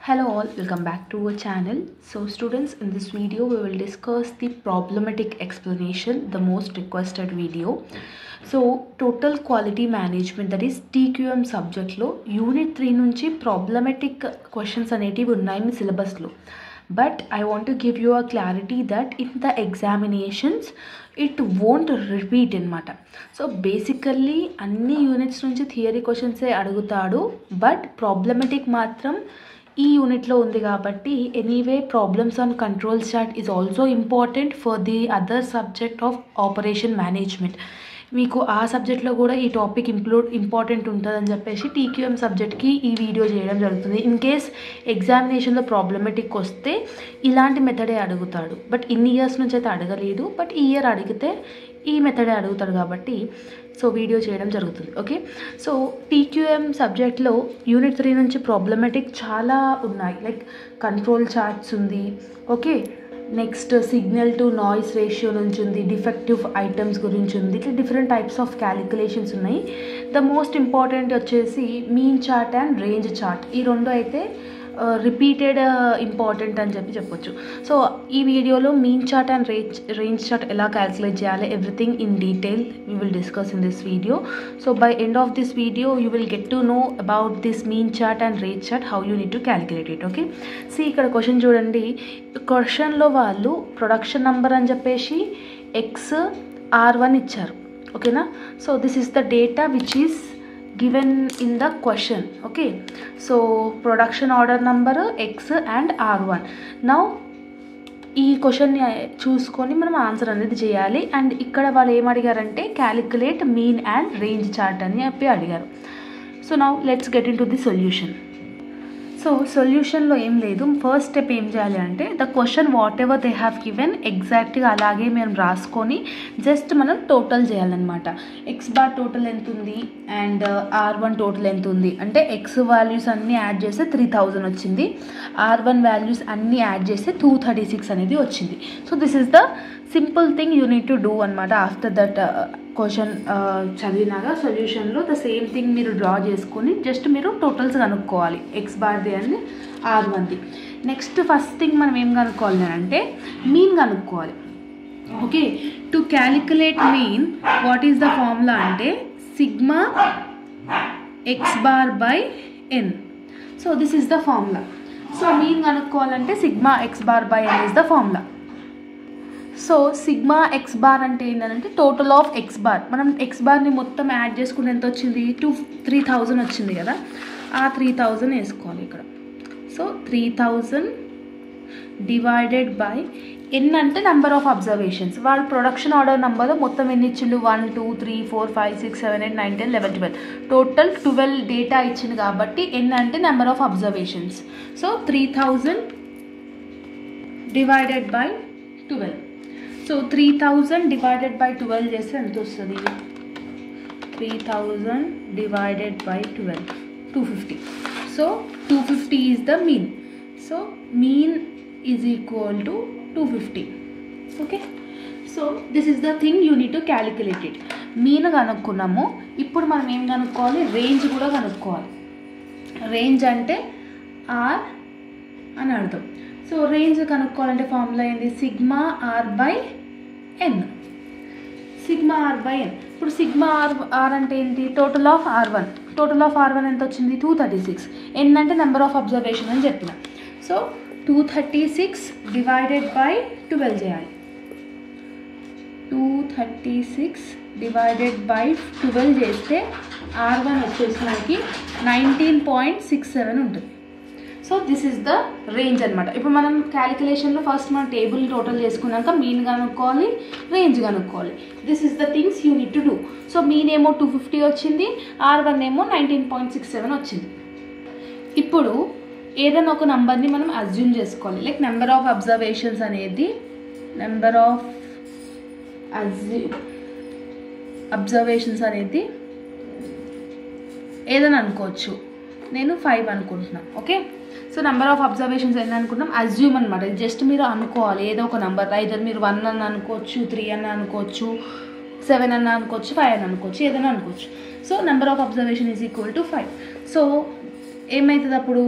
Hello all, welcome back to our channel. So students, in this video we will discuss the problematic explanation, the most requested video. So total quality management, that is TQM subject lo unit 3 nunchi problematic questions anetivi unnayi syllabus lo. But I want to give you a clarity that in the examinations it won't repeat anamata. So basically అన్ని units నుంచి theory క్వశ్చన్సే అడుగుతాడు, but problematic మాత్రం ఈ యూనిట్లో ఉంది కాబట్టి anyway problems on control chart is also important for the other subject of operation management. మీకు ఆ సబ్జెక్ట్లో కూడా ఈ టాపిక్ ఇంపార్టెంట్ ఉంటుందని చెప్పేసి టీక్యూఎం సబ్జెక్ట్కి ఈ వీడియో చేయడం జరుగుతుంది. ఇన్ కేస్ ఎగ్జామినేషన్లో ప్రాబ్లమెటిక్ వస్తే ఇలాంటి మెథడే అడుగుతాడు, బట్ ఇన్ని ఇయర్స్ నుంచి అయితే అడగలేదు, బట్ ఈ ఇయర్ అడిగితే ఈ మెథడే అడుగుతాడు కాబట్టి సో వీడియో చేయడం జరుగుతుంది. ఓకే, సో టీక్యూఎం సబ్జెక్ట్లో యూనిట్ 3 నుంచి ప్రాబ్లమెటిక్ చాలా ఉన్నాయి. లైక్ కంట్రోల్ చార్ట్స్ ఉంది, okay, next signal to noise ratio నుంచి ఉంది, డిఫెక్టివ్ ఐటమ్స్ గురించి ఉంది, ఇట్లా డిఫరెంట్ టైప్స్ ఆఫ్ క్యాలిక్యులేషన్స్ ఉన్నాయి. ద మోస్ట్ ఇంపార్టెంట్ వచ్చేసి mean chart and range chart. ఈ రెండు అయితే రిపీటెడ్ ఇంపార్టెంట్ అని చెప్పొచ్చు. సో ఈ వీడియోలో mean chart and range chart ఎలా క్యాలిక్యులేట్ చేయాలి, everything in detail we will discuss in this video. So by end of this video you will get to know about this mean chart and range chart, how you need to calculate it. Okay, see ఇక్కడ question చూడండి. క్వశ్చన్లో వాళ్ళు production number అని చెప్పేసి XR1 ఇచ్చారు. ఓకేనా, so this is the data which is given in the question. Okay, so production order number X and R1. now ఈ క్వశ్చన్ని చూసుకొని మనం ఆన్సర్ అనేది చేయాలి. అండ్ ఇక్కడ వాళ్ళు ఏం అడిగారంటే calculate mean and range chart అని చెప్పి అడిగారు. So now let's get into the solution. So సొల్యూషన్లో ఏం లేదు, ఫస్ట్ స్టెప్ ఏం చేయాలి అంటే the question whatever they have given ఎగ్జాక్ట్గా అలాగే మేము రాసుకొని జస్ట్ మనం టోటల్ చేయాలన్నమాట. ఎక్స్ బార్ టోటల్ ఎంత ఉంది అండ్ R1 టోటల్ ఎంత ఉంది అంటే ఎక్స్ వాల్యూస్ అన్నీ యాడ్ చేస్తే 3000 వచ్చింది, R1 వాల్యూస్ అన్నీ యాడ్ చేస్తే 236 అనేది వచ్చింది. So this is the simple thing you need to do అనమాట. ఆఫ్టర్ దట్ క్వశ్చన్ చదివినాక సొల్యూషన్లో ద సేమ్ థింగ్ మీరు డ్రా చేసుకొని జస్ట్ మీరు టోటల్స్ కనుక్కోవాలి, ఎక్స్ బార్ది అండ్ R1ది. నెక్స్ట్ ఫస్ట్ థింగ్ మనం ఏం కనుక్కోవాలి అంటే మీన్ కనుక్కోవాలి. Okay, to calculate mean what is the formula అంటే sigma X bar by N. So this is the formula. So mean కనుక్కోవాలంటే sigma X bar by N is the formula. So sigma X bar అంటే ఏంటంటే total of X bar. మనం X బార్ని మొత్తం add చేసుకుని ఎంత వచ్చింది, 3000 వచ్చింది కదా, ఆ 3000 వేసుకోవాలి ఇక్కడ. సో 3000 డివైడెడ్ బై ఎన్ అంటే నెంబర్ ఆఫ్ అబ్జర్వేషన్స్. వాడు ప్రొడక్షన్ ఆర్డర్ నెంబర్ మొత్తం ఎన్ని ఇచ్చిండు, 1 2 3 4 5 6 7 8 9 10 11 12 టోటల్ 12 డేటా ఇచ్చింది కాబట్టి ఎన్ అంటే number of observations. So 3000 divided by 12. So 3000 divided by 12 చేస్తే ఎంత వస్తుంది, 3000 divided by 12 250. So 250 is the mean. So mean is equal to 250. Okay, so this is the thing you need to calculate it. Mean కనుక్కున్నాము, ఇప్పుడు మనం ఏం కనుక్కోవాలి, range కూడా కనుక్కోవాలి. రేంజ్ అంటే ఆర్ అని అర్థం. సో రేంజ్ కనుక్కోవాలంటే ఫార్ములా ఏంటి, sigma R by N. Sigma R by N. ఇప్పుడు సిగ్మా ఆర్ అంటే ఏంటి, total of R1. Total of R1 ఎంత వచ్చింది, 236. ఎన్ అంటే నెంబర్ ఆఫ్ అబ్జర్వేషన్ అని చెప్పిన. సో 236 డివైడెడ్ బై 12 చేయాలి. 236 డివైడెడ్ బై 12 చేస్తే R1 వచ్చేసి మనకి 19.67 ఉంటుంది. So this is the range అనమాట. ఇప్పుడు మనం క్యాలిక్యులేషన్లో ఫస్ట్ మనం టేబుల్ టోటల్ చేసుకున్నాక మీన్ కనుక్కోవాలి, రేంజ్ కనుక్కోవాలి. This is the things you need to do. So mean ఏమో 250 వచ్చింది, R1 ఏమో 19.67 వచ్చింది. ఇప్పుడు ఏదైనా ఒక నెంబర్ని మనం అజ్యూమ్ చేసుకోవాలి. లైక్ నెంబర్ ఆఫ్ అబ్జర్వేషన్స్ అనేది నెంబర్ ఆఫ్ అబ్జర్వేషన్స్ అనేది ఏదైనా అనుకోవచ్చు. నేను 5 అనుకుంటున్నాను. Okay, so number of observations ఎన్ని అనుకుంటున్నాం, అజ్యూమ్ అనమాట. జస్ట్ మీరు అనుకోవాలి ఏదో ఒక నెంబర్, ఐదర్ మీరు 1 అని అనుకోవచ్చు, 3 అని అనుకోవచ్చు, 7 అని అనుకోవచ్చు, 5 అని అనుకోవచ్చు, ఏదైనా అనుకోవచ్చు. So number of observation is equal to 5. So ఏమవుతుంది అప్పుడు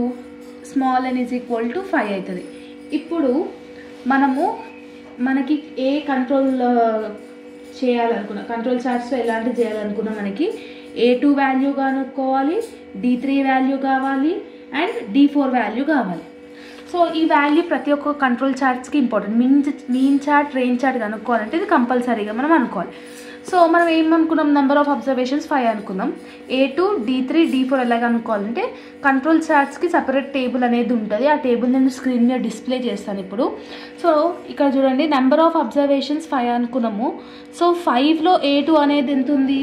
small n is equal to 5 అవుతుంది. ఇప్పుడు మనకి ఏ కంట్రోల్ చేయాలనుకున్నా, కంట్రోల్ చార్ట్స్లో ఎలాంటి చేయాలనుకున్నా మనకి A2 వాల్యూ కనుక్కోవాలి, D3 వాల్యూ కావాలి అండ్ D4 వాల్యూ కావాలి. సో ఈ వాల్యూ ప్రతి ఒక్క కంట్రోల్ చార్ట్స్కి important. Mean chart, range chart కనుక్కోవాలంటే ఇది కంపల్సరీగా మనం అనుకోవాలి. సో మనం ఏమనుకున్నాం, నెంబర్ ఆఫ్ అబ్జర్వేషన్స్ 5 అనుకున్నాం. A2, D3, D4 ఎలాగ అనుకోవాలంటే కంట్రోల్ చార్ట్స్కి సపరేట్ టేబుల్ అనేది ఉంటుంది. ఆ టేబుల్ నేను స్క్రీన్ మీద డిస్ప్లే చేస్తాను ఇప్పుడు. సో ఇక్కడ చూడండి, నెంబర్ ఆఫ్ అబ్జర్వేషన్స్ 5 అనుకున్నాము. సో 5లో A2 అనేది ఎంత ఉంది?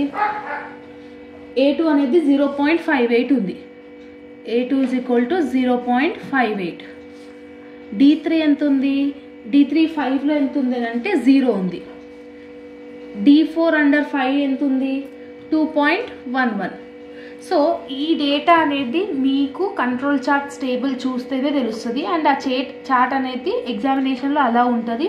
A2 అనేది 0.58 ఉంది. A2 is equal to 0.58. D3 ఎంత ఉంది? D3 5లో ఎంత ఉంది అంటే 0 ఉంది. D4 అండర్ 5 ఎంత ఉంది? 2.11. సో ఈ డేటా అనేది మీకు కంట్రోల్ చార్ట్స్ టేబుల్ చూస్తేనే తెలుస్తుంది. అండ్ ఆ చార్ట్ అనేది ఎగ్జామినేషన్లో అలా ఉంటుంది.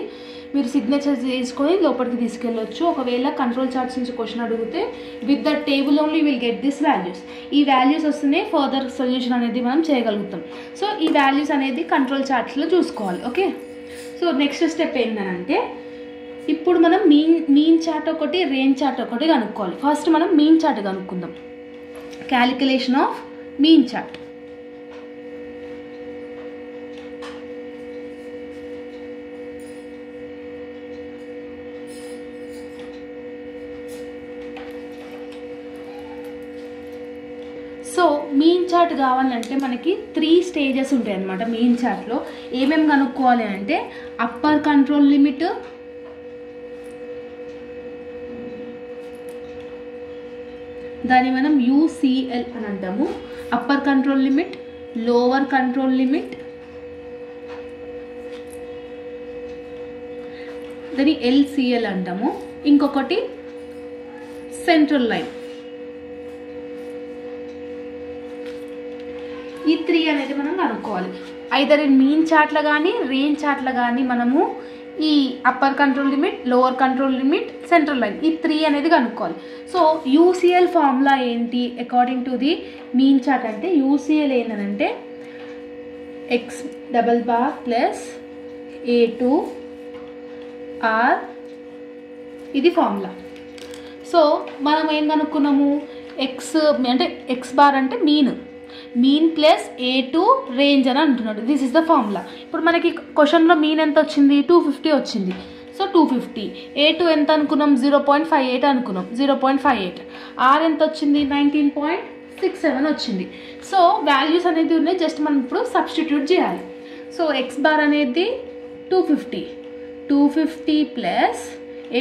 మీరు సిగ్నేచర్ చేసుకొని లోపలికి తీసుకెళ్ళొచ్చు. ఒకవేళ కంట్రోల్ చార్ట్స్ నుంచి క్వశ్చన్ అడిగితే with the table only will get this values. ఈ వాల్యూస్ వస్తేనే ఫర్దర్ సొల్యూషన్ అనేది మనం చేయగలుగుతాం. సో ఈ వాల్యూస్ అనేది కంట్రోల్ చార్ట్స్లో చూసుకోవాలి. ఓకే, సో నెక్స్ట్ స్టెప్ ఏంటంటే ఇప్పుడు మనం మీన్ చార్ట్ ఒకటి, రేంజ్ చార్ట్ ఒకటి కనుక్కోవాలి. ఫస్ట్ మనం మీన్ చార్ట్ కనుక్కుందాం. Calculation of mean chart. So mean chart కావాలంటే మనకి 3 స్టేజెస్ ఉంటాయి అన్నమాట. మీన్ చార్ట్లో ఏమేమి కనుక్కోవాలి అంటే అప్పర్ కంట్రోల్ లిమిట్, దాన్ని మనం UCL అని అంటాము. Upper control limit, lower control limit, దాన్ని LCL అంటాము. ఇంకొకటి సెంట్రల్ లైన్. ఈ 3 అనేది మనం కనుక్కోవాలి. ఐదర్ మీన్ చార్ట్లో కానీ రేంజ్ చార్ట్లో కానీ మనము ఈ upper control limit, lower control limit, central line, ఈ 3 అనేది కనుక్కోవాలి. సో UCL ఫార్ములా ఏంటి according to the mean chart అంటే UCL ఏంటంటే X double bar plus A2 R, ఇది ఫార్ములా. సో మనం ఏం కనుక్కున్నాము, X అంటే X బార్ అంటే మీన్ ప్లస్ A2 రేంజ్ అని అంటున్నాడు. This is the formula. ఇప్పుడు మనకి క్వశ్చన్లో మీన్ ఎంత వచ్చింది? 250 వచ్చింది. సో 250. A2 ఎంత అనుకున్నాం? 0.58 అనుకున్నాం. 0.58. R ఎంత వచ్చింది? 19.67 వచ్చింది. సో వాల్యూస్ అనేది ఉన్నాయి, జస్ట్ మనం ఇప్పుడు సబ్స్టిట్యూట్ చేయాలి. సో X బార్ అనేది 250 ప్లస్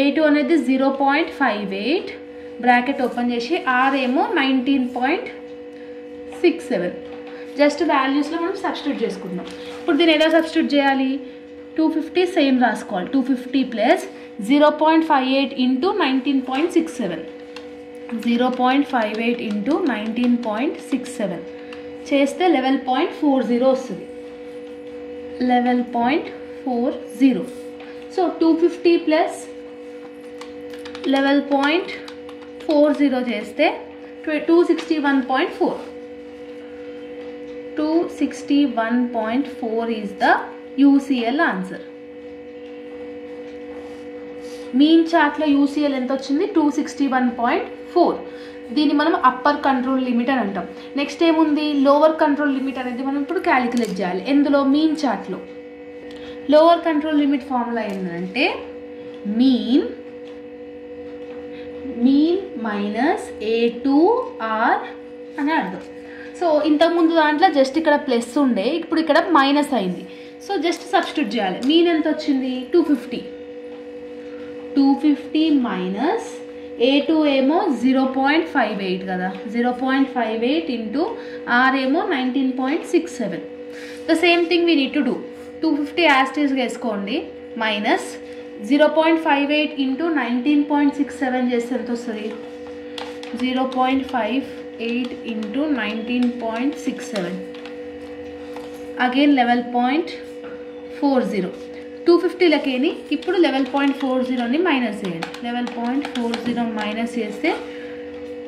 A2 అనేది 0.58 బ్రాకెట్ ఓపెన్ చేసి R ఏమో 19.67. జస్ట్ వాల్యూస్లో మనం సబ్స్టిట్యూట్ చేసుకుంటున్నాం. ఇప్పుడు దీన్ని ఎలా సబ్స్టిట్యూట్ చేయాలి? 250 సేమ్ రాసుకోవాలి. 250 ప్లస్ 0.58 ఇంటూ 19.67. 0.58 ఇంటూ 19.67 చేస్తే 11.40 వస్తుంది. 11.40. సో 250 ప్లస్ 11.40 చేస్తే 261.4. 261.4 is the UCL answer. Mean చార్ట్లో UCL ఎంత వచ్చింది? 261.4. దీన్ని మనం అప్పర్ కంట్రోల్ లిమిట్ అని అంటాం. నెక్స్ట్ ఏముంది? లోవర్ కంట్రోల్ లిమిట్ అనేది మనం ఇప్పుడు క్యాలిక్యులేట్ చేయాలి. ఎందులో? మీన్ చార్ట్లో. లోవర్ కంట్రోల్ లిమిట్ ఫార్ములా ఏంటంటే మీన్ మైనస్ A2R అని అర్థం. సో ఇంతకుముందు దాంట్లో జస్ట్ ఇక్కడ ప్లస్ ఉండే, ఇప్పుడు ఇక్కడ మైనస్ అయింది. సో జస్ట్ సబ్స్టిట్యూట్ చేయాలి. మీన్ ఎంత వచ్చింది? 250 మైనస్ A2 ఏమో 0.58 కదా, 0.58 ఇంటూ R ఏమో 19.67. The same thing we need to do. 250 యాస్టీస్గా వేసుకోండి, మైనస్ 0.58 ఇంటూ 19.67 చేస్తే ఎంత వస్తుంది? 0.58 ఇంటూ 19.67 అగైన్ 11.40. 250 లకేని ఇప్పుడు 11.40ని మైనస్ చేయండి. 11.40 మైనస్ చేస్తే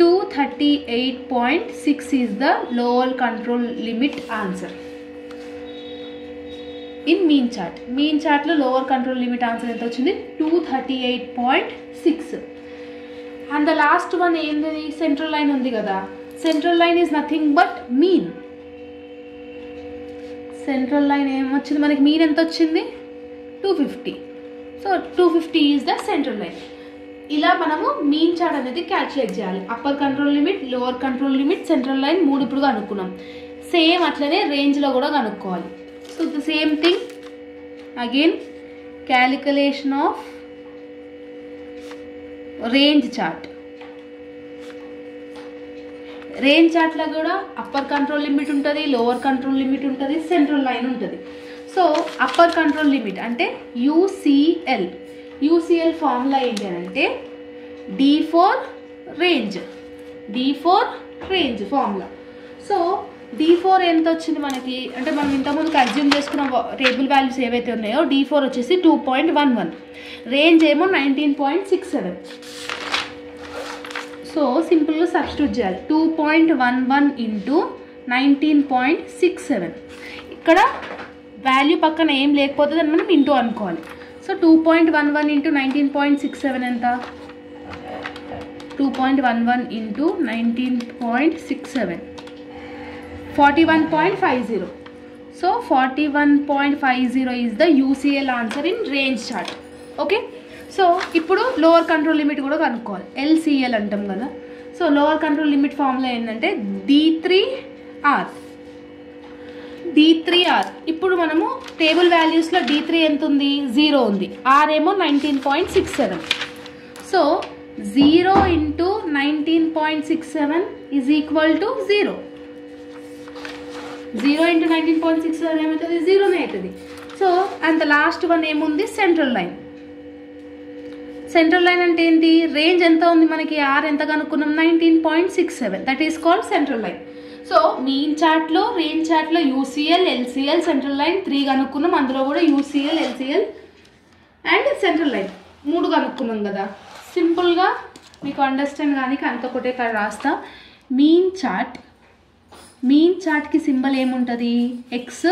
238.6 is the lower control limit answer. In mean చార్ట్లో లోవర్ కంట్రోల్ లిమిట్ ఆన్సర్ ఎంత వచ్చింది 238.6. అండ్ ద లాస్ట్ వన్ ఏంది, సెంట్రల్ లైన్ ఉంది కదా, central line is nothing but mean. Central line ఏమొచ్చింది మనకి, మీన్ ఎంత వచ్చింది 250. So 250 is the central line. ఇలా మనము మీన్ చార్ట్ అనేది క్యాల్కులేట్ చేయాలి. Upper control limit, lower control limit, central line 3 ఇప్పుడు కనుక్కున్నాం. సేమ్ అట్లనే రేంజ్లో కూడా కనుక్కోవాలి. So the same thing again, calculation of range chart. Range చార్ట్లో కూడా అప్పర్ కంట్రోల్ లిమిట్ ఉంటుంది, లోవర్ కంట్రోల్ లిమిట్ ఉంటుంది, సెంట్రల్ లైన్ ఉంటుంది. సో అప్పర్ కంట్రోల్ లిమిట్ అంటే యూసీఎల్ ఫార్ములా ఏంటి అని అంటే D4 range formula. So D4 ఎంత వచ్చింది మనకి అంటే, మనం ఇంతకుముందు అజ్యూమ్ చేసుకున్న టేబుల్ వాల్యూస్ ఏవైతే ఉన్నాయో D4 వచ్చేసి 2.11, రేంజ్ ఏమో 19.67. సో సింపుల్గా సబ్స్టిట్యూట్ చేయాలి. 2.11 ఇంటూ 19.67. ఇక్కడ వాల్యూ పక్కన ఏం లేకపోతే దాన్ని మనం ఇంటూ అనుకోవాలి. సో 2.11 ఇంటూ 19.67 ఎంత, 2.11 into 19.67 41.50. So 41.50 is the UCL answer in range chart. Okay, so ఇప్పుడు లోవర్ కంట్రోల్ లిమిట్ కూడా కనుక్కోవాలి, ఎల్సీఎల్ అంటాం కదా. So lower control limit formula ఏంటంటే D3R. ఇప్పుడు మనము టేబుల్ వాల్యూస్లో D3 ఎంత ఉంది, 0 ఉంది, R ఏమో 19.67. So 0 into 19.67 is equal to 0. 0 into 19.67 ఏమవుతుంది, 0నే అవుతుంది. సో అంత లాస్ట్ వన్ ఏముంది, సెంట్రల్ లైన్. సెంట్రల్ లైన్ అంటే ఏంటి, రేంజ్ ఎంత ఉంది మనకి, R ఎంత కనుక్కున్నాం 19.67, that is called central line. So mean చార్ట్లో, రేంజ్ చార్ట్లో యూసీఎల్, ఎల్సీఎల్, సెంట్రల్ లైన్ 3 కనుక్కున్నాం. అందులో కూడా UCL, LCL and central line 3 కనుక్కున్నాం కదా. సింపుల్గా మీకు అండర్స్టాండ్ కానీ అంత ఒకటే ఇక్కడ రాస్తా. మీన్ చార్ట్కి సింబల్ ఏముంటుంది, ఎక్స్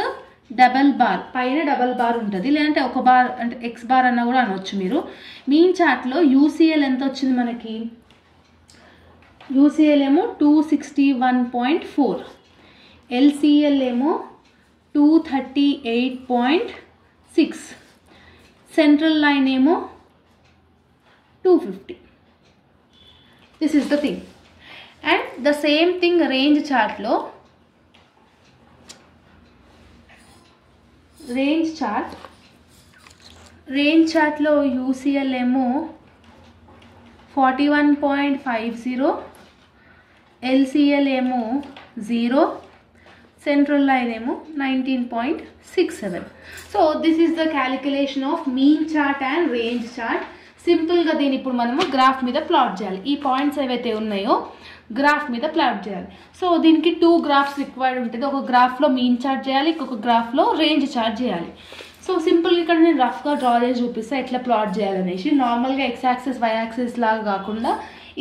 డబల్ బార్, పైన డబల్ బార్ ఉంటుంది, లేదంటే ఒక బార్ అంటే ఎక్స్ బార్ అన్న కూడా అనవచ్చు మీరు. మీన్ చార్ట్లో యూసీఎల్ ఎంత వచ్చింది మనకి, యూసీఎల్ ఏమో 261.4, ఎల్సీఎల్ ఏమో 238.6, సెంట్రల్ లైన్ ఏమో 250. This is the thing. And the same thing range చార్ట్లో, రేంజ్ చార్ట్లో యూసీఎల్ ఏమో 41.50, ఎల్సీఎల్ ఏమో 0, సెంట్రల్ లైన్ ఏమో 19.67. So this is the calculation of mean chart and range chart. సింపుల్గా దీన్ని ఇప్పుడు మనము గ్రాఫ్ మీద ప్లాట్ చేయాలి. ఈ పాయింట్స్ ఏవైతే ఉన్నాయో గ్రాఫ్ మీద ప్లాట్ చేయాలి. సో దీనికి 2 గ్రాఫ్స్ రిక్వైర్డ్ ఉంటుంది. ఒక గ్రాఫ్లో మీన్ చార్ట్ చేయాలి, ఇంకొక గ్రాఫ్లో రేంజ్ చార్ట్ చేయాలి. సో సింపుల్గా ఇక్కడ నేను రఫ్గా డ్రా చేసి చూపిస్తా ఎట్లా ప్లాట్ చేయాలనేసి. నార్మల్గా ఎక్స్ యాక్సిస్ వై యాక్సిస్ లాగా కాకుండా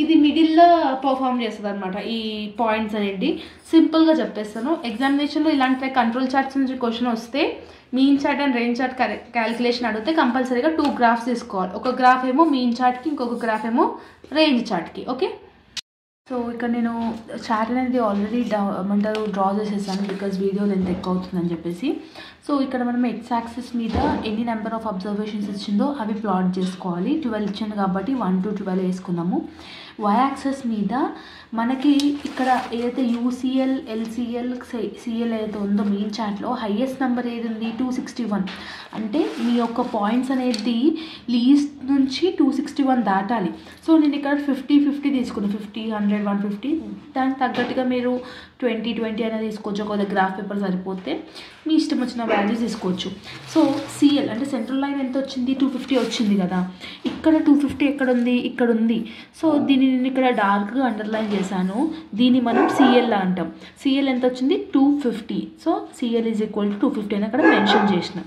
ఇది మిడిల్లో పర్ఫామ్ చేస్తుంది అనమాట. ఈ పాయింట్స్ అనేది సింపుల్గా చెప్పేస్తాను. ఎగ్జామినేషన్లో ఇలాంటి కంట్రోల్ చార్ట్స్ నుంచి క్వశ్చన్ వస్తే mean chart and range chart calculation అడిగితే కంపల్సరీగా 2 గ్రాఫ్స్ తీసుకోవాలి. ఒక గ్రాఫ్ ఏమో మీన్ చార్ట్కి, ఇంకొక గ్రాఫ్ ఏమో రేంజ్ చార్ట్కి. ఓకే, సో ఇక్కడ నేను చార్ట్ అనేది ఆల్రెడీ డ్రా చేసేసాను బికాజ్ వీడియో లెంత్ ఎక్కువ అవుతుందని చెప్పేసి. సో ఇక్కడ మనం ఎక్స్ యాక్సిస్ మీద ఎన్ని నెంబర్ ఆఫ్ అబ్జర్వేషన్స్ ఇచ్చిందో అవి ప్లాట్ చేసుకోవాలి. 12 ఇచ్చింది కాబట్టి 1 to 12 వేసుకున్నాము. వై యాక్సిస్ మీద మనకి ఇక్కడ ఏదైతే యూసీఎల్, ఎల్సీఎల్, సిఎల్ ఏదైతే ఉందో మీన్ చార్ట్లో హైయెస్ట్ నెంబర్ ఏది ఉంది 261. అంటే మీ యొక్క పాయింట్స్ అనేది లీస్ట్ నుంచి 261 దాటాలి. సో నేను ఇక్కడ 50 తీసుకున్నాను, 50, 100, 150. దానికి తగ్గట్టుగా మీరు 20 అనేది తీసుకోవచ్చు. ఒక గ్రాఫ్ పేపర్ సరిపోతే మీ ఇష్టం వచ్చిన వాల్యూస్ తీసుకోవచ్చు. సో సిఎల్ అంటే సెంట్రల్ లైన్ ఎంత వచ్చింది, 250 వచ్చింది కదా. ఇక్కడ 250 ఎక్కడ ఉంది, ఇక్కడ ఉంది. సో దీన్ని నేను ఇక్కడ డార్క్గా అండర్లైన్ చేశాను. దీన్ని మనం సిఎల్ అంటాం. సిఎల్ ఎంత వచ్చింది 250. So CL is equal to 250 అని అక్కడ మెన్షన్ చేసిన.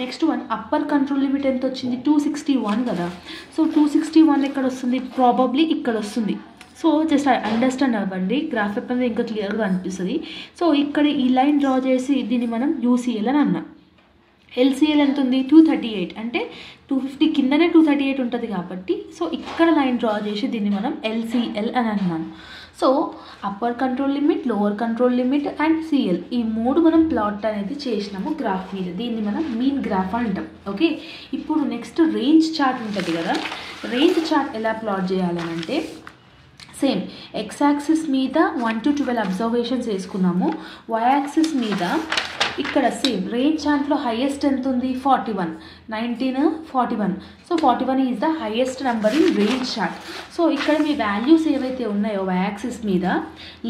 Next one upper control limit ఎంత వచ్చింది 261 కదా. సో 261 ఎక్కడ వస్తుంది, ప్రాబబ్లీ ఇక్కడ వస్తుంది. సో జస్ట్ అండర్స్టాండ్ అవ్వండి, గ్రాఫ్ అనేది ఇంకా క్లియర్గా అనిపిస్తుంది. సో ఇక్కడ ఈ లైన్ డ్రా చేసి దీన్ని మనం యూసీఎల్ అని అన్నాం. ఎల్సిఎల్ ఎంత ఉంది 238 అంటే 250 కిందనే 238 ఉంటుంది కాబట్టి సో ఇక్కడ లైన్ డ్రా చేసి దీన్ని మనం ఎల్సిఎల్ అని అన్నాను. So upper control limit, lower control limit and CL ఈ మూడు మనం ప్లాట్ అనేది చేసినాము గ్రాఫ్ మీద. దీన్ని మనం మీన్ గ్రాఫ్ అంటాం. ఓకే, ఇప్పుడు నెక్స్ట్ రేంజ్ చార్ట్ ఉంటుంది కదా. రేంజ్ చార్ట్ ఎలా ప్లాట్ చేయాలని అంటే సేమ్ ఎక్స్ యాక్సిస్ మీద 1 to 12 అబ్జర్వేషన్స్ వేసుకున్నాము. వై యాక్సిస్ మీద ఇక్కడ సేమ్ రేంజ్ చార్ట్లో హైయెస్ట్ ఎంత ఉంది 41, 19, 41. So 41 is the highest number in range chart. So ఇక్కడ మీ వాల్యూస్ ఏవైతే ఉన్నాయో వై యాక్సిస్ మీద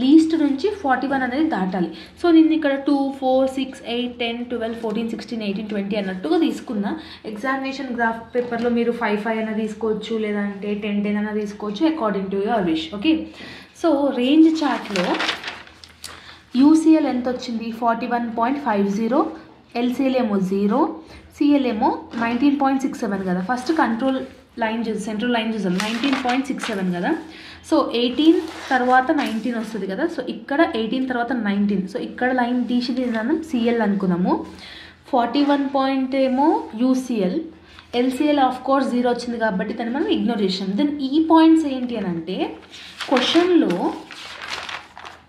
లీస్ట్ నుంచి 41 అనేది దాటాలి. సో నేను ఇక్కడ 2, 4, 6, 8, 10, 12, 14, 16, 18, 20 అన్నట్టుగా తీసుకున్నా. ఎగ్జామినేషన్ గ్రాఫ్ పేపర్లో మీరు 5, 5 అన్న తీసుకోవచ్చు, లేదంటే 10, 10 అన్న తీసుకోవచ్చు according to your wish. Okay, so range చార్ట్లో యూసీఎల్ ఎంత వచ్చింది 41.50, ఎల్సీఎల్ ఏమో 0, సిఎల్ ఏమో 19.67 కదా. ఫస్ట్ కంట్రోల్ లైన్ చూసి సెంట్రల్ లైన్ చూసాం 19.67 కదా. సో 18 తర్వాత 19 వస్తుంది కదా. సో ఇక్కడ 18 తర్వాత 19. సో ఇక్కడ లైన్ తీసి మనం సిఎల్ అనుకున్నాము. 41 పాయింట్ ఏమో యూసీఎల్, ఎల్సీఎల్ ఆఫ్ కోర్స్ 0 వచ్చింది కాబట్టి దాన్ని మనం ఇగ్నోర్ చేసాం. దెన్ ఈ పాయింట్స్ ఏంటి అని అంటే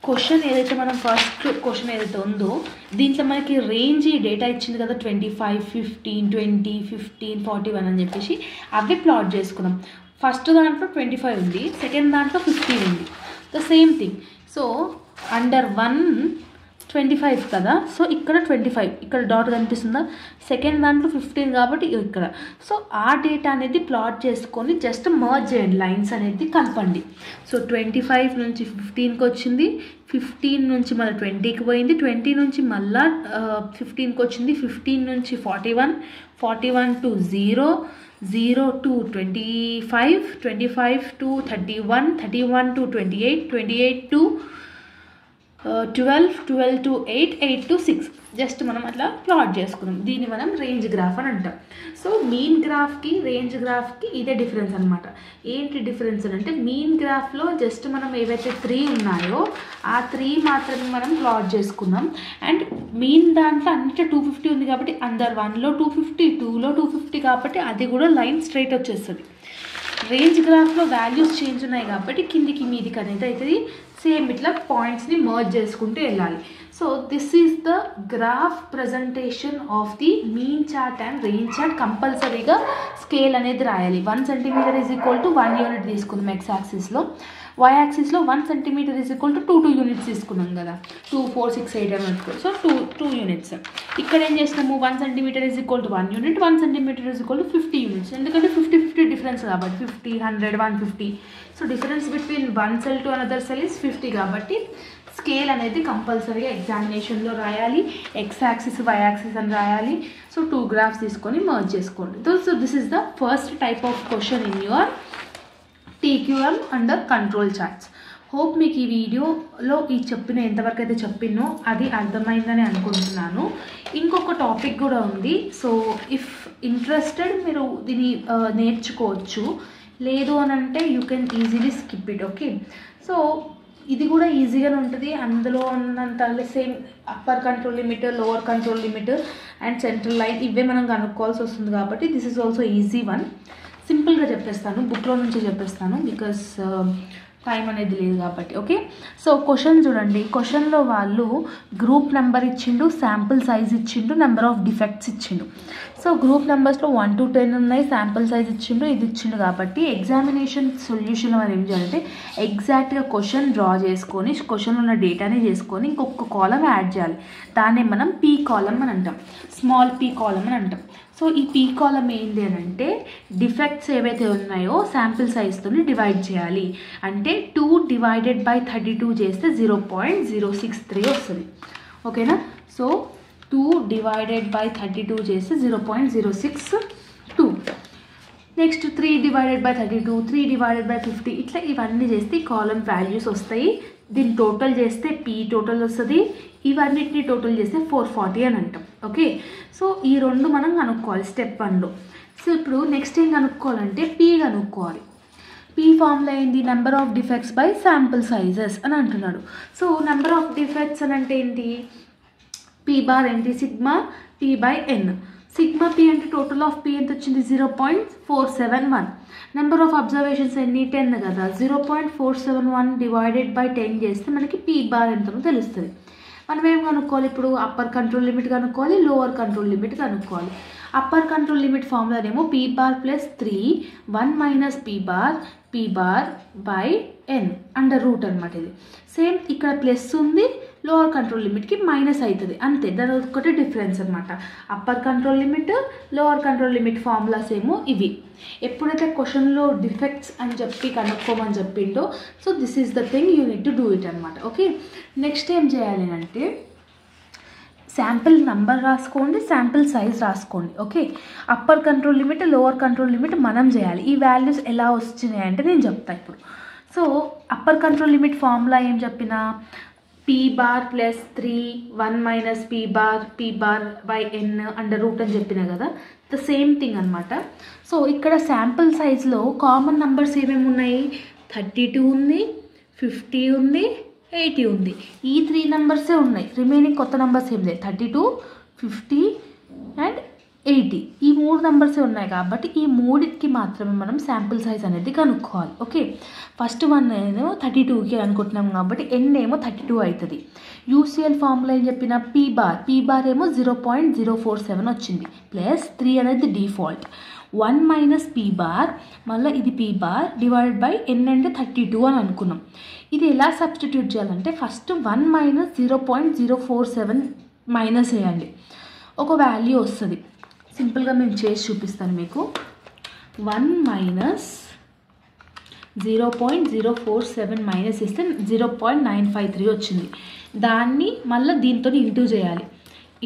క్వశ్చన్ ఏదైతే మనం ఫస్ట్ క్వశ్చన్ ఏదైతే ఉందో దీంట్లో మనకి రేంజ్ డేటా ఇచ్చింది కదా 25, 15, 20, 15, 41 అని చెప్పేసి అవి ప్లాట్ చేసుకున్నాం. ఫస్ట్ దాంట్లో 25 ఉంది, సెకండ్ దాంట్లో 15 ఉంది. The same thing. So under 1 25 కదా. సో ఇక్కడ 25 ఇక్కడ డాట్ కనిపిస్తుందా. సెకండ్ దాంట్లో 15 కాబట్టి ఇక్కడ. సో ఆ డేటా అనేది ప్లాట్ చేసుకొని జస్ట్ మర్జ్ చేయండి, లైన్స్ అనేది కలపండి. సో 25 నుంచి 15కి వచ్చింది, 15 నుంచి మళ్ళీ 20కి పోయింది, 20 నుంచి మళ్ళీ 15కి వచ్చింది, 15 నుంచి 41, 41 to 0, 0 to 25, 25 to 31, 31 to 28, 28 to 12, 12 to 8, 8 to 6 just మనం అట్లా ప్లాట్ చేసుకున్నాం. దీన్ని మనం రేంజ్ గ్రాఫ్ అని అంటాం. సో మీన్ గ్రాఫ్కి రేంజ్ గ్రాఫ్కి ఇదే డిఫరెన్స్ అనమాట. ఏంటి డిఫరెన్స్ అని అంటే మీన్ గ్రాఫ్లో జస్ట్ మనం ఏవైతే 3 ఉన్నాయో ఆ 3 మాత్రమే మనం ప్లాట్ చేసుకున్నాం. అండ్ మీన్ దాంట్లో అన్నిటి 250 ఉంది కాబట్టి అండర్ 1లో 250, 2లో 250 కాబట్టి అది కూడా లైన్ స్ట్రైట్ వచ్చేస్తుంది. రేంజ్ గ్రాఫ్లో వాల్యూస్ చేంజ్ ఉన్నాయి కాబట్టి కిందికి మీదికి అనేది అవుతుంది. సేమ్ ఇట్లా పాయింట్స్ని మర్జ్ చేసుకుంటూ వెళ్ళాలి. So this is the graph presentation of the mean chart and range chart. కంపల్సరీగా స్కేల్ అనేది రాయాలి. 1 centimeter is equal to 1 unit తీసుకుందాం ఎక్స్ యాక్సిస్లో. వై యాక్సిస్లో 1 centimeter is equal to 2 units తీసుకున్నాం కదా. 2, 4, 6, 8 అని అనుకో. So 2 units. ఇక్కడ ఏం చేసినాము 1 centimeter is equal to 1 unit, 1 centimeter is equal to 50 units. ఎందుకంటే 50 డిఫరెన్స్ కాబట్టి 50, 100, 150. So difference between one cell to another cell is 50 కాబట్టి స్కేల్ అనేది కంపల్సరీగా ఎగ్జామినేషన్లో రాయాలి. ఎక్స్ యాక్సిస్, వై యాక్సిస్ అని రాయాలి. సో 2 graphs తీసుకొని మర్జ్ చేసుకోండి. So this is the first type of question in your TQM under control charts. Hope మీకు ఈ వీడియోలో ఈ చెప్పిన ఎంతవరకు అయితే చెప్పినో అది అర్థమైందని అనుకుంటున్నాను. ఇంకొక టాపిక్ కూడా ఉంది. సో ఇఫ్ ఇంట్రెస్టెడ్ మీరు దీన్ని నేర్చుకోవచ్చు. లేదు అని అంటే you can easily skip it. Okay, so ఇది కూడా ఈజీగానే ఉంటుంది. అందులో ఉన్నంత same upper control limit, lower control limit and central line ఇవే మనం కనుక్కోవాల్సి వస్తుంది కాబట్టి this is also easy one. సింపుల్గా చెప్పేస్తాను, బుక్లో నుంచి చెప్పేస్తాను బికాస్ టైం అనేది లేదు కాబట్టి. ఓకే, సో క్వశ్చన్ చూడండి. క్వశ్చన్లో వాళ్ళు గ్రూప్ నెంబర్ ఇచ్చిండు, శాంపుల్ సైజ్ ఇచ్చిండు, నెంబర్ ఆఫ్ డిఫెక్ట్స్ ఇచ్చిండు. సో గ్రూప్ నెంబర్స్లో 1 to 10 ఉన్నాయి, శాంపుల్ సైజ్ ఇచ్చిండు, ఇది ఇచ్చిండు కాబట్టి ఎగ్జామినేషన్ సొల్యూషన్ మనం ఏం చేయాలంటే ఎగ్జాక్ట్గా క్వశ్చన్ డ్రా చేసుకొని క్వశ్చన్ ఉన్న డేటాని చేసుకొని ఇంకొక కాలం యాడ్ చేయాలి. దాన్నే మనం పీ కాలం అని అంటాం, స్మాల్ పీ కాలం అని అంటాం. సో ఈ పీ కాలం ఏంటి అని అంటే డిఫెక్ట్స్ ఏవైతే ఉన్నాయో శాంపిల్ సైజ్తో డివైడ్ చేయాలి. అంటే 2 divided by 32 చేస్తే 0.063 వస్తుంది. ఓకేనా. సో 2 divided by 32 చేస్తే 0.062. Next 3 divided by 32, 3 divided by 50 ఇట్లా ఇవన్నీ చేస్తే ఈ కాలం వాల్యూస్ వస్తాయి. దీన్ని టోటల్ చేస్తే పీ టోటల్ వస్తుంది. ఇవన్నిటిని టోటల్ చేస్తే 440 అని అంటాం. ఓకే, సో ఈ రెండు మనం కనుక్కోవాలి స్టెప్ 1లో. సో ఇప్పుడు నెక్స్ట్ ఏం కనుక్కోవాలంటే పీ కనుక్కోవాలి. పీ ఫార్ములా ఏంటి, number of defects by sample sizes అని అంటున్నాడు. సో నెంబర్ ఆఫ్ డిఫెక్ట్స్ అని అంటే ఏంటి, పీ బార్ ఏంటి, sigma P by N. Sigma P అంటే టోటల్ ఆఫ్ పి ఎంత వచ్చింది 0.471. నెంబర్ ఆఫ్ అబ్జర్వేషన్స్ ఎన్ని 10 కదా, 0.471 డివైడెడ్ బై 10 చేస్తే మనకి పి బార్ ఎంతనో తెలుస్తుంది. మనం ఏం కనుక్కోవాలి ఇప్పుడు, అప్పర్ కంట్రోల్ లిమిట్ కనుక్కోవాలి, లోవర్ కంట్రోల్ లిమిట్ కనుక్కోవాలి. అప్పర్ కంట్రోల్ లిమిట్ ఫార్ములానేమో P bar plus 3 1 minus P bar by N under root అనమాట. ఇది సేమ్ ఇక్కడ ప్లస్ ఉంది, లోవర్ కంట్రోల్ లిమిట్కి మైనస్ అవుతుంది అంతే, దాని ఒకటి డిఫరెన్స్ అనమాట. Upper control limit, lower control limit formulas ఏమో ఇవి. ఎప్పుడైతే క్వశ్చన్లో డిఫెక్ట్స్ అని చెప్పి కనుక్కోమని చెప్పిండో, so this is the thing you need to do it అనమాట. ఓకే, నెక్స్ట్ ఏం చేయాలి అంటే శాంపిల్ నంబర్ రాసుకోండి, శాంపిల్ సైజ్ రాసుకోండి. Okay, upper control limit, lower control limit మనం చేయాలి. ఈ వాల్యూస్ ఎలా వచ్చినాయి అంటే నేను చెప్తాను ఇప్పుడు. So upper control limit formula ఏం చెప్పినా, P bar plus 3 1 minus P bar by N under root అని చెప్పినా కదా, ద సేమ్ థింగ్ అనమాట. సో ఇక్కడ శాంపిల్ సైజ్లో కామన్ నంబర్స్ ఏమేమి ఉన్నాయి, 32 ఉంది, 50 ఉంది, 80 ఉంది. ఈ 3 నెంబర్సే ఉన్నాయి, రిమైనింగ్ కొత్త నెంబర్స్ ఏం లేదు. 32 50 అండ్ 80 ఈ 3 నెంబర్సే ఉన్నాయి కాబట్టి ఈ మూడికి మాత్రమే మనం శాంపిల్ సైజ్ అనేది కనుక్కోవాలి. ఓకే, ఫస్ట్ వన్ ఏమో 32కి అనుకుంటున్నాం కాబట్టి ఎన్ ఏమో 32 అవుతుంది. యూసీఎల్ ఫార్ములా ఏం చెప్పిన, పీ బార్ ఏమో 0.047 వచ్చింది, ప్లస్ 3 అనేది డిఫాల్ట్, 1 మైనస్ పీ బార్ మళ్ళీ ఇది పీ బార్ డివైడెడ్ బై ఎన్ అంటే 32 అని అనుకున్నాం. ఇది ఎలా సబ్స్టిట్యూట్ చేయాలంటే ఫస్ట్ 1 మైనస్ 0.047 మైనస్ వేయండి, ఒక వాల్యూ వస్తుంది. సింపుల్గా మేము చేసి చూపిస్తాను మీకు. 1 మైనస్ 0.047 మైనస్ ఇస్తే 0.953 వచ్చింది. దాన్ని మళ్ళీ దీంతో ఇంటూ చేయాలి,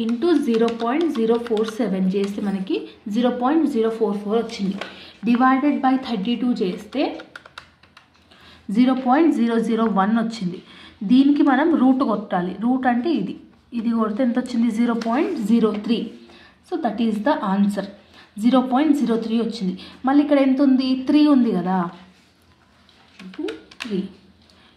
ఇంటూ 0.047 చేస్తే మనకి 0.044 వచ్చింది. డివైడెడ్ బై 32 చేస్తే 0.001 వచ్చింది. దీనికి మనం రూట్ కొట్టాలి, రూట్ అంటే ఇది కొడితే ఎంత వచ్చింది 0.03. So that is the answer, 0.03 వచ్చింది. మళ్ళీ ఇక్కడ ఎంత ఉంది, 3 ఉంది కదా, 3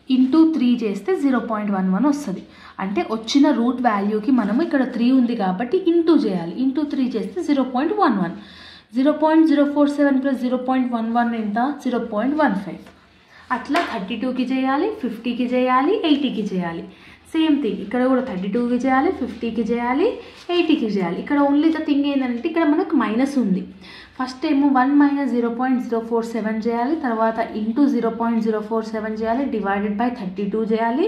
ఇంటూ 3 చేస్తే 0.11 వస్తుంది. అంటే వచ్చిన రూట్ వాల్యూకి మనము ఇక్కడ 3 ఉంది కాబట్టి ఇంటూ చేయాలి, ఇంటూ 3 చేస్తే 0.11. 0.047 ప్లస్ 0.11 ఎంత, 0.15. అట్లా 32కి చేయాలి, 50కి చేయాలి, 80కి చేయాలి. సేమ్ థింగ్ ఇక్కడ కూడా 32కి చేయాలి, 50కి చేయాలి, 80కి చేయాలి. ఇక్కడ ఓన్లీ ద థింగ్ ఏంటంటే ఇక్కడ మనకు మైనస్ ఉంది. ఫస్ట్ ఏమో 1 మైనస్ 0.047 చేయాలి, తర్వాత ఇంటూ 0.047 చేయాలి, డివైడెడ్ బై 32 చేయాలి,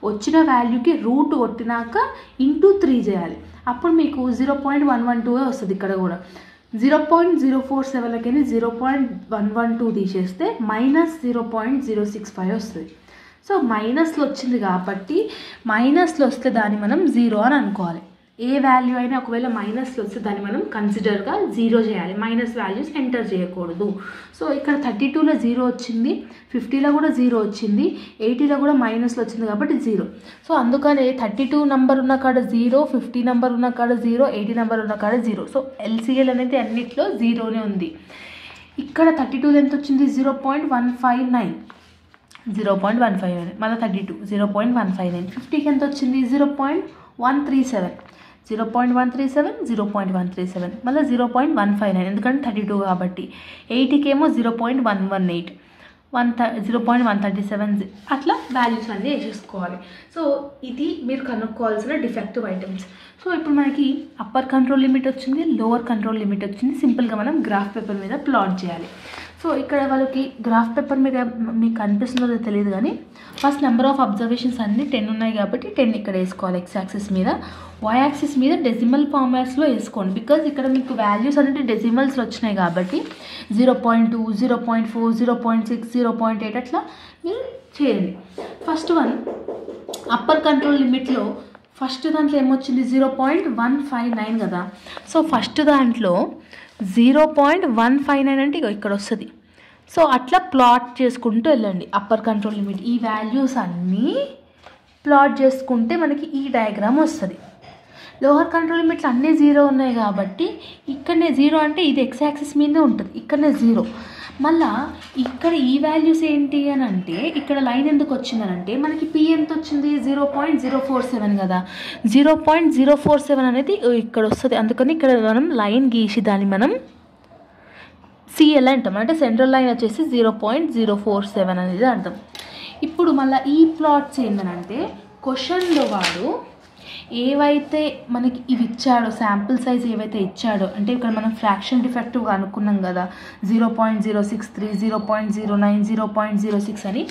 వచ్చిన వాల్యూకి రూట్ కొట్టినాక ఇంటూ 3 చేయాలి. అప్పుడు మీకు 0.112 వస్తుంది. ఇక్కడ కూడా 0.047లకి 0.112 తీసేస్తే మైనస్ 0.065 వస్తుంది. సో మైనస్లో వచ్చింది కాబట్టి మైనస్లో వస్తే దాన్ని మనం 0 అని అనుకోవాలి. ఏ వాల్యూ అయినా ఒకవేళ మైనస్లో వస్తే దాన్ని మనం కన్సిడర్గా 0 చేయాలి, మైనస్ వాల్యూస్ ఎంటర్ చేయకూడదు. సో ఇక్కడ 32లో 0 వచ్చింది, 50లో కూడా 0 వచ్చింది, 80లో కూడా మైనస్లో వచ్చింది కాబట్టి 0. సో అందుకనే 32 నెంబర్ ఉన్న కాడ 0, 50 నెంబర్ ఉన్న కాడ 0, 80 నెంబర్ ఉన్న కాడ 0. సో ఎల్సీఎల్ అనేది అన్నిట్లో 0నే ఉంది. ఇక్కడ 32లో ఎంత వచ్చింది 0.159, 0.159 మళ్ళీ 32 0.159. 50కి ఎంత వచ్చింది 0.137, 0.137 మళ్ళీ 0.159 ఎందుకంటే 32 కాబట్టి. 80కి ఏమో 0.118, 0.137 అట్లా వాల్యూస్ అన్నీ వేసేసుకోవాలి. సో ఇది మీరు కనుక్కోవాల్సిన డిఫెక్టివ్ ఐటమ్స్. సో ఇప్పుడు మనకి అప్పర్ కంట్రోల్ లిమిట్ వచ్చింది, లోవర్ కంట్రోల్ లిమిట్ వచ్చింది. సింపుల్గా మనం గ్రాఫ్ పేపర్ మీద ప్లాట్ చేయాలి. సో ఇక్కడ వాళ్ళకి గ్రాఫ్ పేపర్ మీద మీకు కనిపిస్తుందో తెలియదు కానీ ఫస్ట్ నెంబర్ ఆఫ్ అబ్జర్వేషన్స్ అన్నీ 10 ఉన్నాయి కాబట్టి 10 ఇక్కడ వేసుకోవాలి ఎక్స్ యాక్సిస్ మీద. వై యాక్సిస్ మీద డెసిమల్ ఫార్మాట్స్లో వేసుకోండి, బికాజ్ ఇక్కడ మీకు వాల్యూస్ అనేవి డెసిమల్స్లో వచ్చినాయి కాబట్టి 0.2, 0.4, 0.6, 0.8 అట్లా మీరు చేయండి. ఫస్ట్ వన్ అప్పర్ కంట్రోల్ లిమిట్లో ఫస్ట్ దాంట్లో ఏమొచ్చింది 0.159 కదా. సో ఫస్ట్ దాంట్లో 0.159 అంటే ఇక్కడ వస్తుంది. సో అట్లా ప్లాట్ చేసుకుంటూ వెళ్ళండి అప్పర్ కంట్రోల్ లిమిట్. ఈ వాల్యూస్ అన్నీ ప్లాట్ చేసుకుంటే మనకి ఈ డయాగ్రామ్ వస్తుంది. లోవర్ కంట్రోల్ లిమిట్లు అన్నీ 0 ఉన్నాయి కాబట్టి ఇక్కడనే 0 అంటే ఇది ఎక్స్ యాక్సిస్ మీదే ఉంటుంది, ఇక్కడనే 0. మళ్ళా ఇక్కడ ఈ వాల్యూస్ ఏంటి అని అంటే ఇక్కడ లైన్ ఎందుకు వచ్చిందనంటే మనకి పి ఎంత వచ్చింది 0.047 కదా. 0.047 అనేది ఇక్కడ వస్తుంది. అందుకని ఇక్కడ మనం లైన్ గీసి దాన్ని మనం సిఎల్ అంటాం. అంటే సెంట్రల్ లైన్ వచ్చేసి 0.047 అనేది అర్థం. ఇప్పుడు మళ్ళీ ఈ ప్లాట్స్ ఏంటంటే క్వశ్చన్లో వాడు ఏవైతే మనకి ఇవి ఇచ్చాడో శాంపుల్ సైజ్ ఏవైతే ఇచ్చాడో అంటే ఇక్కడ మనం ఫ్రాక్షన్ డిఫెక్టివ్గా అనుకున్నాం కదా 0.063, 0.09, 0.06 అని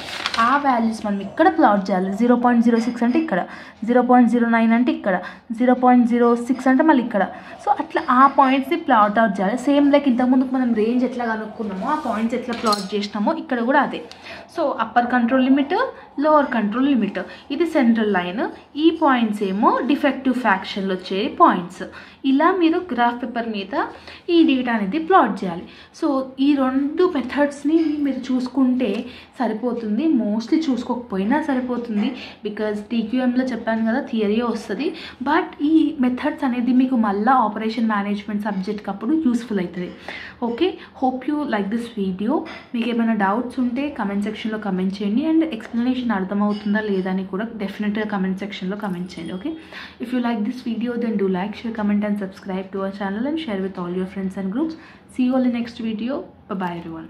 ఆ వాల్యూస్ మనం ఇక్కడ ప్లాట్ చేయాలి. 0.06 అంటే ఇక్కడ, 0.09 అంటే ఇక్కడ, 0.06 అంటే మళ్ళీ ఇక్కడ. సో అట్లా ఆ పాయింట్స్ని ప్లాట్ అవుట్ చేయాలి. సేమ్ లైక్ ఇంతకుముందు మనం రేంజ్ ఎట్లా కనుక్కున్నామో ఆ పాయింట్స్ ఎట్లా ప్లాట్ చేసినామో ఇక్కడ కూడా అదే. So upper control limit, lower control limit, ఇది సెంట్రల్ లైన్, ఈ పాయింట్స్ ఏమో డిఫెక్టివ్ ఫ్రాక్షన్లో వచ్చే పాయింట్స్. ఇలా మీరు గ్రాఫ్ పేపర్ మీద ఈ డేటా అనేది ప్లాట్ చేయాలి. సో ఈ రెండు మెథడ్స్ని మీరు చూసుకుంటే సరిపోతుంది. మోస్ట్లీ చూసుకోకపోయినా సరిపోతుంది, బికాజ్ టీక్యూఎంలో చెప్పాను కదా థియరీ వస్తుంది. బట్ ఈ మెథడ్స్ అనేది మీకు మళ్ళీ ఆపరేషన్ మేనేజ్మెంట్ సబ్జెక్ట్కి అప్పుడు యూస్ఫుల్ అవుతుంది. Okay, hope you like this video. మీకు ఏమైనా డౌట్స్ ఉంటే కమెంట్ సెక్షన్లో కమెంట్ చేయండి. అండ్ ఎక్స్ప్లెనేషన్ అర్థమవుతుందా లేదా అని కూడా డెఫినెట్గా కమెంట్ సెక్షన్లో కమెంట్ చేయండి. Okay, if you like this video then do like, share, comment and subscribe to our channel and share with all your friends and groups. See you all in the next video. Bye bye everyone.